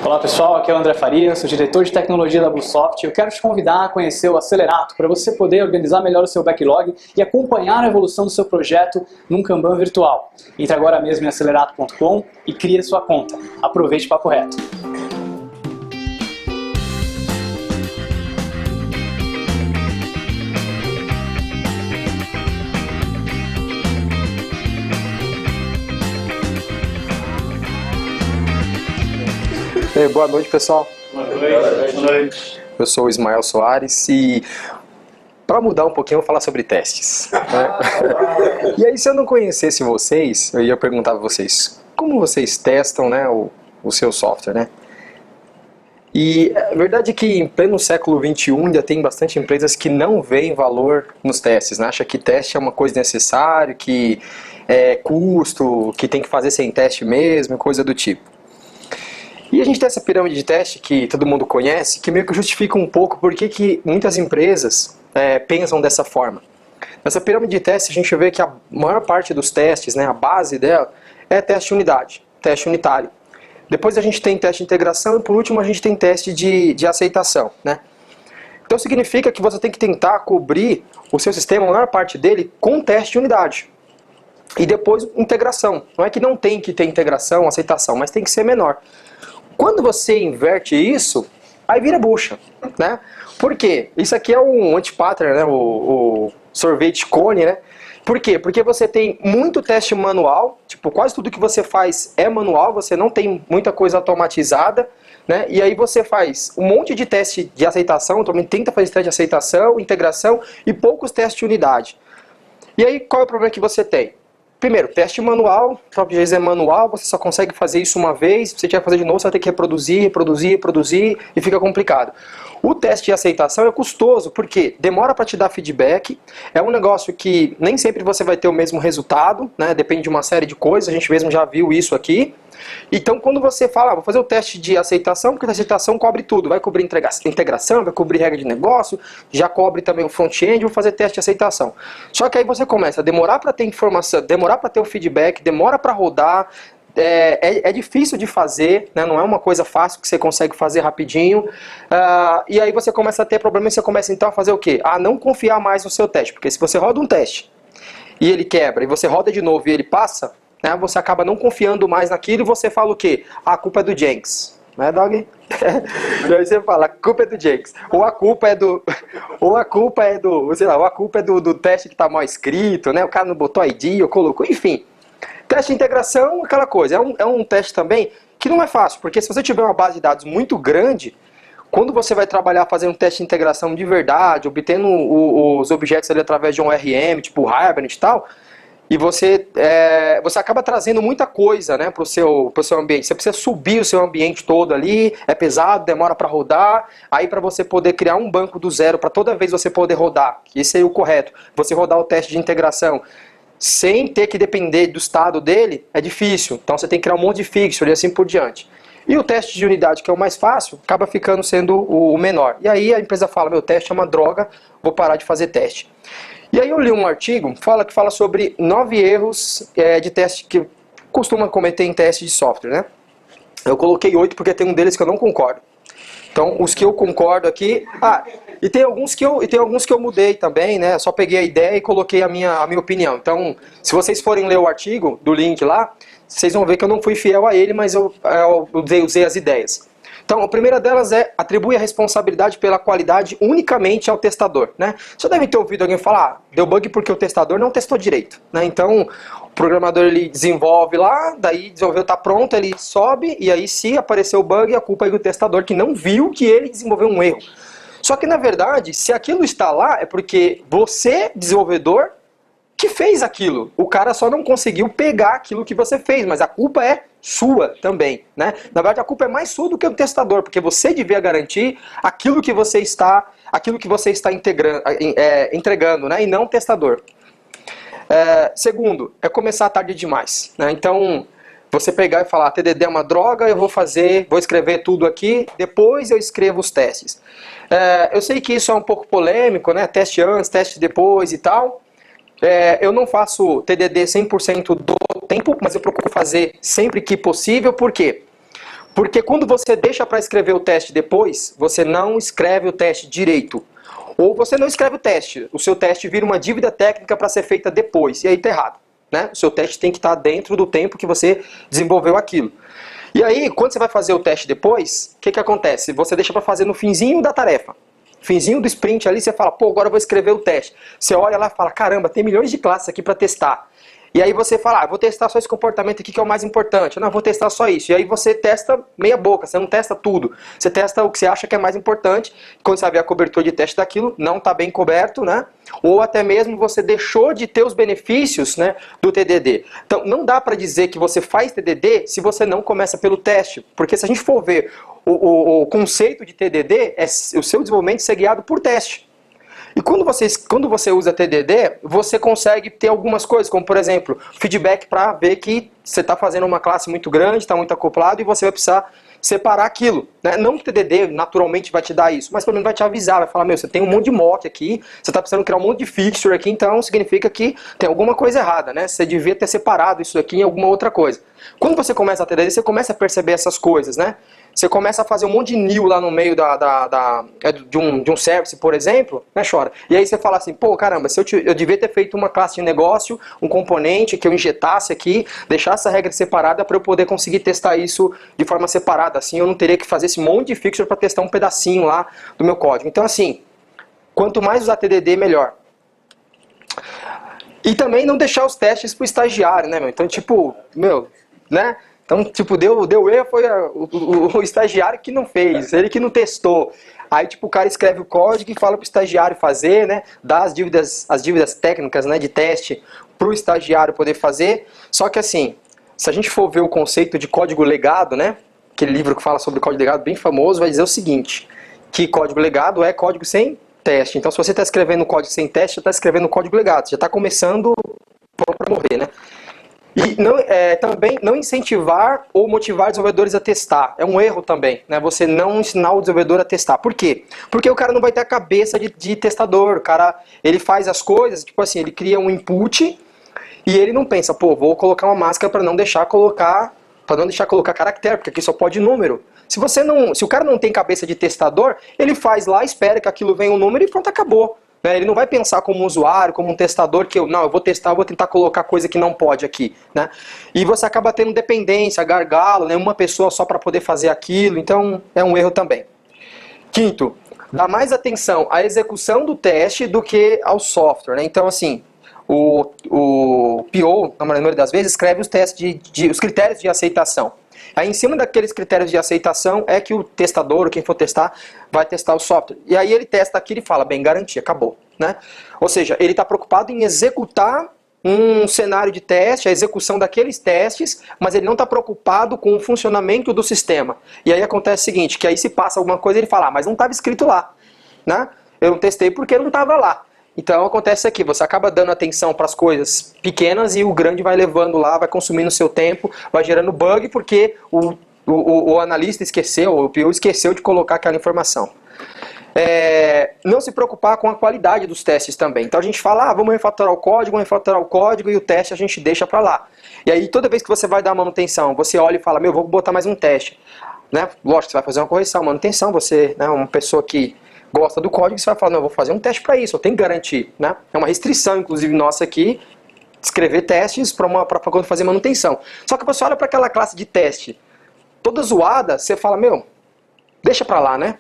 Olá pessoal, aqui é o André Faria, sou diretor de tecnologia da Bluesoft. Eu quero te convidar a conhecer o Acelerato para você poder organizar melhor o seu backlog e acompanhar a evolução do seu projeto num Kanban virtual. Entre agora mesmo em acelerato.com e crie a sua conta. Aproveite o papo reto. Boa noite, pessoal. Boa noite. Eu sou o Ismael Soares e, para mudar um pouquinho, eu vou falar sobre testes. Né? E aí, se eu não conhecesse vocês, eu ia perguntar a vocês, como vocês testam, né, o seu software, né? E a verdade é que em pleno século XXI ainda tem bastante empresas que não veem valor nos testes, né? Acha que teste é uma coisa necessária, que é custo, que tem que fazer sem teste mesmo, coisa do tipo. E a gente tem essa pirâmide de teste que todo mundo conhece, que meio que justifica um pouco por que muitas empresas pensam dessa forma. Nessa pirâmide de teste a gente vê que a maior parte dos testes, né, a base dela, é teste de unidade, teste unitário. Depois a gente tem teste de integração e por último a gente tem teste de aceitação. Né? Então significa que você tem que tentar cobrir o seu sistema, a maior parte dele, com teste de unidade. E depois integração. Não é que não tem que ter integração, aceitação, mas tem que ser menor. Quando você inverte isso, aí vira bucha, né? Por quê? Isso aqui é um anti-pattern, né? O sorvete cone, né? Por quê? Porque você tem muito teste manual, tipo, quase tudo que você faz é manual, você não tem muita coisa automatizada, né? E aí você faz um monte de teste de aceitação, também tenta fazer teste de aceitação, integração e poucos testes de unidade. E aí qual é o problema que você tem? Primeiro, teste manual, o próprio é manual, você só consegue fazer isso uma vez, se você tiver que fazer de novo, você vai ter que reproduzir e fica complicado. O teste de aceitação é custoso, porque demora para te dar feedback, é um negócio que nem sempre você vai ter o mesmo resultado, né? Depende de uma série de coisas, a gente mesmo já viu isso aqui. Então quando você fala, vou fazer o teste de aceitação, porque a aceitação cobre tudo, vai cobrir integração, vai cobrir regra de negócio, já cobre também o front-end, vou fazer teste de aceitação. Só que aí você começa a demorar para ter informação, demorar para ter o feedback, demora para rodar, é difícil de fazer, né? Não é uma coisa fácil que você consegue fazer rapidinho, e aí você começa a ter problema e você começa então a fazer o quê? A não confiar mais no seu teste, porque se você roda um teste e ele quebra, e você roda de novo e ele passa, né, você acaba não confiando mais naquilo e você fala o quê? A culpa é do Jenks. Não é, Dog? E aí você fala, a culpa é do Jenks. Ou a culpa é do. Ou a culpa é do. Sei lá, ou a culpa é do teste que está mal escrito, né? O cara não botou ID ou colocou. Enfim. Teste de integração, aquela coisa. É um teste também que não é fácil, porque se você tiver uma base de dados muito grande, quando você vai trabalhar fazendo um teste de integração de verdade, obtendo os objetos ali através de um ORM, tipo Hibernate e tal. E você acaba trazendo muita coisa, né, para o seu ambiente. Você precisa subir o seu ambiente todo ali, é pesado, demora para rodar. Aí para você poder criar um banco do zero, para toda vez você poder rodar, que esse é o correto, você rodar o teste de integração sem ter que depender do estado dele, é difícil. Então você tem que criar um monte de fixture e assim por diante. E o teste de unidade, que é o mais fácil, acaba ficando sendo o menor. E aí a empresa fala, meu teste é uma droga, vou parar de fazer teste. E aí eu li um artigo que fala sobre 9 erros de teste que costuma cometer em teste de software, né? Eu coloquei 8 porque tem um deles que eu não concordo. Então, os que eu concordo aqui... e tem alguns que eu mudei também, né? Só peguei a ideia e coloquei a minha opinião. Então, se vocês forem ler o artigo do link lá, vocês vão ver que eu não fui fiel a ele, mas eu usei as ideias. Então, a primeira delas é atribui a responsabilidade pela qualidade unicamente ao testador. Né? Você deve ter ouvido alguém falar, deu bug porque o testador não testou direito. Né? Então, o programador ele desenvolve lá, daí desenvolveu, está pronto, ele sobe, e aí se apareceu o bug, a culpa é do testador que não viu que ele desenvolveu um erro. Só que, na verdade, se aquilo está lá, é porque você, desenvolvedor, que fez aquilo. O cara só não conseguiu pegar aquilo que você fez, mas a culpa é sua também, né? Na verdade, a culpa é mais sua do que do testador, porque você devia garantir aquilo que você está entregando, né? E não o testador. Segundo, é começar tarde demais, né? Então, você pegar e falar, TDD é uma droga, eu vou escrever tudo aqui, depois eu escrevo os testes. Eu sei que isso é um pouco polêmico, né? Teste antes, teste depois e tal. Eu não faço TDD 100% do tempo, mas eu procuro fazer sempre que possível. Por quê? Porque quando você deixa para escrever o teste depois, você não escreve o teste direito. Ou você não escreve o teste, o seu teste vira uma dívida técnica para ser feita depois, e aí está errado. Né? O seu teste tem que estar dentro do tempo que você desenvolveu aquilo. E aí, quando você vai fazer o teste depois, o que acontece? Você deixa para fazer no finzinho da tarefa. Finzinho do sprint ali, você fala, pô, agora eu vou escrever o teste. Você olha lá e fala, caramba, tem milhões de classes aqui para testar. E aí você fala, vou testar só esse comportamento aqui que é o mais importante. Não, vou testar só isso. E aí você testa meia boca, você não testa tudo. Você testa o que você acha que é mais importante. Quando você vê a cobertura de teste daquilo, não está bem coberto, né? Ou até mesmo você deixou de ter os benefícios, né, do TDD. Então não dá para dizer que você faz TDD se você não começa pelo teste. Porque se a gente for ver o conceito de TDD, o seu desenvolvimento ser guiado por teste. E quando você usa TDD, você consegue ter algumas coisas, como por exemplo, feedback para ver que você está fazendo uma classe muito grande, está muito acoplado e você vai precisar separar aquilo. Né? Não que o TDD naturalmente vai te dar isso, mas pelo menos vai te avisar, vai falar, meu, você tem um monte de mock aqui, você está precisando criar um monte de fixture aqui, então significa que tem alguma coisa errada, né? Você devia ter separado isso aqui em alguma outra coisa. Quando você começa a TDD, você começa a perceber essas coisas, né? Você começa a fazer um monte de new lá no meio de um service, por exemplo, né, Chora? E aí você fala assim, pô, caramba, eu devia ter feito uma classe de negócio, um componente que eu injetasse aqui, deixasse essa regra separada para eu poder conseguir testar isso de forma separada. Assim eu não teria que fazer esse monte de fixture para testar um pedacinho lá do meu código. Então assim, quanto mais usar TDD, melhor. E também não deixar os testes pro estagiário, né, meu? Então tipo, meu, né? Então, tipo, deu erro, foi o estagiário que não fez, ele que não testou. Aí, tipo, o cara escreve o código e fala pro estagiário fazer, né? Dá as dívidas técnicas, né, de teste pro estagiário poder fazer. Só que assim, se a gente for ver o conceito de código legado, né? Aquele livro que fala sobre código legado, bem famoso, vai dizer o seguinte, que código legado é código sem teste. Então, se você está escrevendo código sem teste, você está escrevendo código legado. Já está começando para morrer, né? E também não incentivar ou motivar desenvolvedores a testar. É um erro também, né? Você não ensinar o desenvolvedor a testar. Por quê? Porque o cara não vai ter a cabeça de testador. O cara, ele faz as coisas, tipo assim, ele cria um input e ele não pensa, pô, vou colocar uma máscara para não deixar colocar caractere, porque aqui só pode número. Se o cara não tem cabeça de testador, ele faz lá, espera que aquilo venha um número e pronto, acabou. Ele não vai pensar como um usuário, como um testador, que eu vou testar, eu vou tentar colocar coisa que não pode aqui. Né? E você acaba tendo dependência, gargalo, né? Uma pessoa só para poder fazer aquilo, então é um erro também. Quinto, dá mais atenção à execução do teste do que ao software. Né? Então, assim, o PO, na maioria das vezes, escreve os testes os critérios de aceitação. Aí, em cima daqueles critérios de aceitação, é que o testador, ou quem for testar, vai testar o software. E aí ele testa aquilo e fala, bem, garantia, acabou. Né? Ou seja, ele está preocupado em executar um cenário de teste, a execução daqueles testes, mas ele não está preocupado com o funcionamento do sistema. E aí acontece o seguinte, que aí se passa alguma coisa, ele fala, mas não estava escrito lá. Né? Eu não testei porque não estava lá. Então acontece aqui, você acaba dando atenção para as coisas pequenas e o grande vai levando lá, vai consumindo o seu tempo, vai gerando bug porque o analista esqueceu, o PO esqueceu de colocar aquela informação. Não se preocupar com a qualidade dos testes também. Então a gente fala, vamos refatorar o código e o teste a gente deixa para lá. E aí toda vez que você vai dar manutenção, você olha e fala, vou botar mais um teste. Né? Lógico, você vai fazer uma correção, manutenção, você, né, uma pessoa que gosta do código, você vai falar, não, eu vou fazer um teste para isso, eu tenho que garantir. Né? É uma restrição, inclusive, nossa aqui, escrever testes para quando fazer manutenção. Só que você olha para aquela classe de teste toda zoada, você fala, deixa para lá, né?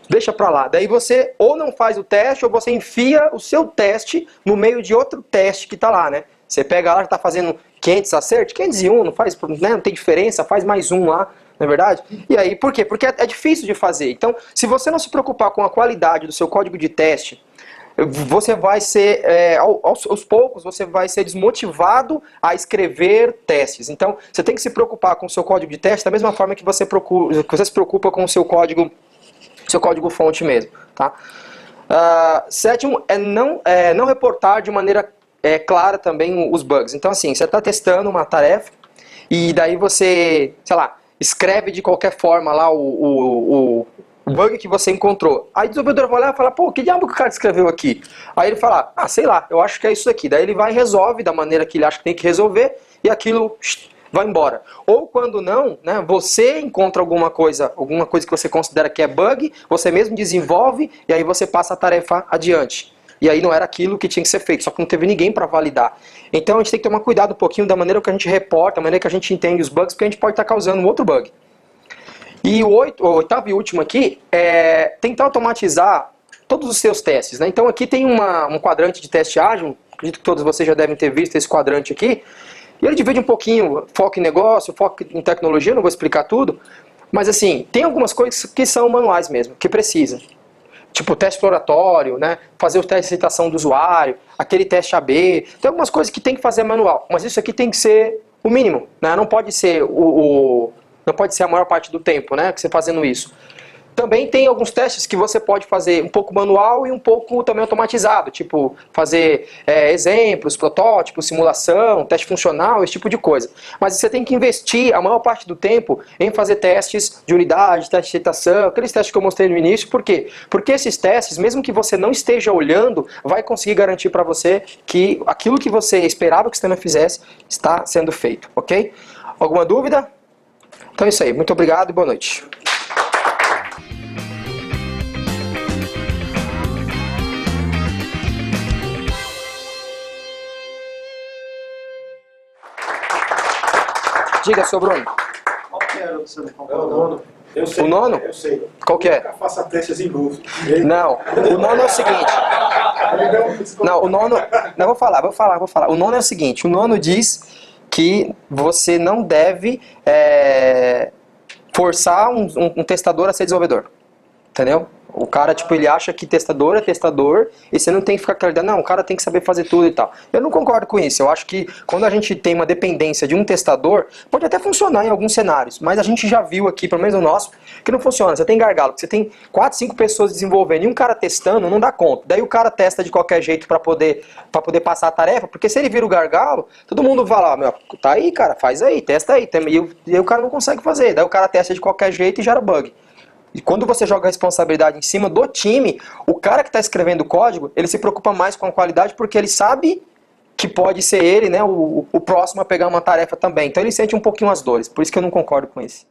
Deixa para lá. Daí você ou não faz o teste, ou você enfia o seu teste no meio de outro teste que está lá, né? Você pega lá, já está fazendo 500 acertos, 501, não faz, né? Não tem diferença, faz mais um lá. Não é verdade? E aí, por quê? Porque é difícil de fazer. Então, se você não se preocupar com a qualidade do seu código de teste, você vai ser, aos poucos, você vai ser desmotivado a escrever testes. Então, você tem que se preocupar com o seu código de teste da mesma forma que você se preocupa com o seu código fonte mesmo. Tá? Sétimo, não reportar de maneira clara também os bugs. Então, assim, você está testando uma tarefa e daí você, sei lá, escreve de qualquer forma lá o bug que você encontrou. Aí o desenvolvedor vai olhar e fala, pô, que diabo que o cara escreveu aqui? Aí ele fala, sei lá, eu acho que é isso aqui. Daí ele vai e resolve da maneira que ele acha que tem que resolver e aquilo vai embora. Ou quando não, né, você encontra alguma coisa que você considera que é bug, você mesmo desenvolve e aí você passa a tarefa adiante. E aí não era aquilo que tinha que ser feito, só que não teve ninguém para validar. Então a gente tem que tomar cuidado um pouquinho da maneira que a gente reporta, da maneira que a gente entende os bugs, porque a gente pode estar causando um outro bug. E o oitavo e último aqui é tentar automatizar todos os seus testes, né? Então aqui tem um quadrante de teste ágil, acredito que todos vocês já devem ter visto esse quadrante aqui. E ele divide um pouquinho foco em negócio, foco em tecnologia, não vou explicar tudo. Mas assim, tem algumas coisas que são manuais mesmo, que precisa. Tipo teste exploratório, né? Fazer o teste de aceitação do usuário, aquele teste AB. Tem algumas coisas que tem que fazer manual, mas isso aqui tem que ser o mínimo, né? Não pode ser não pode ser a maior parte do tempo, né, que você fazendo isso. Também tem alguns testes que você pode fazer um pouco manual e um pouco também automatizado, tipo fazer exemplos, protótipos, simulação, teste funcional, esse tipo de coisa. Mas você tem que investir a maior parte do tempo em fazer testes de unidade, teste de aceitação, aqueles testes que eu mostrei no início. Por quê? Porque esses testes, mesmo que você não esteja olhando, vai conseguir garantir para você que aquilo que você esperava que o sistema fizesse está sendo feito, ok? Alguma dúvida? Então é isso aí. Muito obrigado e boa noite. Diga, seu Bruno. Qual que era o seu nono? Eu sei. O nono? Eu sei. Qual que é? Faça testes em Groove. Não, o nono é o seguinte. Não, o nono... Não, vou falar. O nono é o seguinte. O nono diz que você não deve forçar um testador a ser desenvolvedor. Entendeu? O cara, tipo, ele acha que testador é testador e você não tem que ficar acreditando, não, o cara tem que saber fazer tudo e tal. Eu não concordo com isso. Eu acho que quando a gente tem uma dependência de um testador, pode até funcionar em alguns cenários, mas a gente já viu aqui, pelo menos no nosso, que não funciona. Você tem gargalo, você tem 4, 5 pessoas desenvolvendo e um cara testando, não dá conta. Daí o cara testa de qualquer jeito para poder passar a tarefa, porque se ele vira o gargalo, todo mundo vai lá, meu, tá aí, cara, faz aí, testa aí. E o cara não consegue fazer. Daí o cara testa de qualquer jeito e gera bug. E quando você joga a responsabilidade em cima do time, o cara que está escrevendo o código, ele se preocupa mais com a qualidade porque ele sabe que pode ser ele, né, o próximo a pegar uma tarefa também. Então ele sente um pouquinho as dores. Por isso que eu não concordo com isso.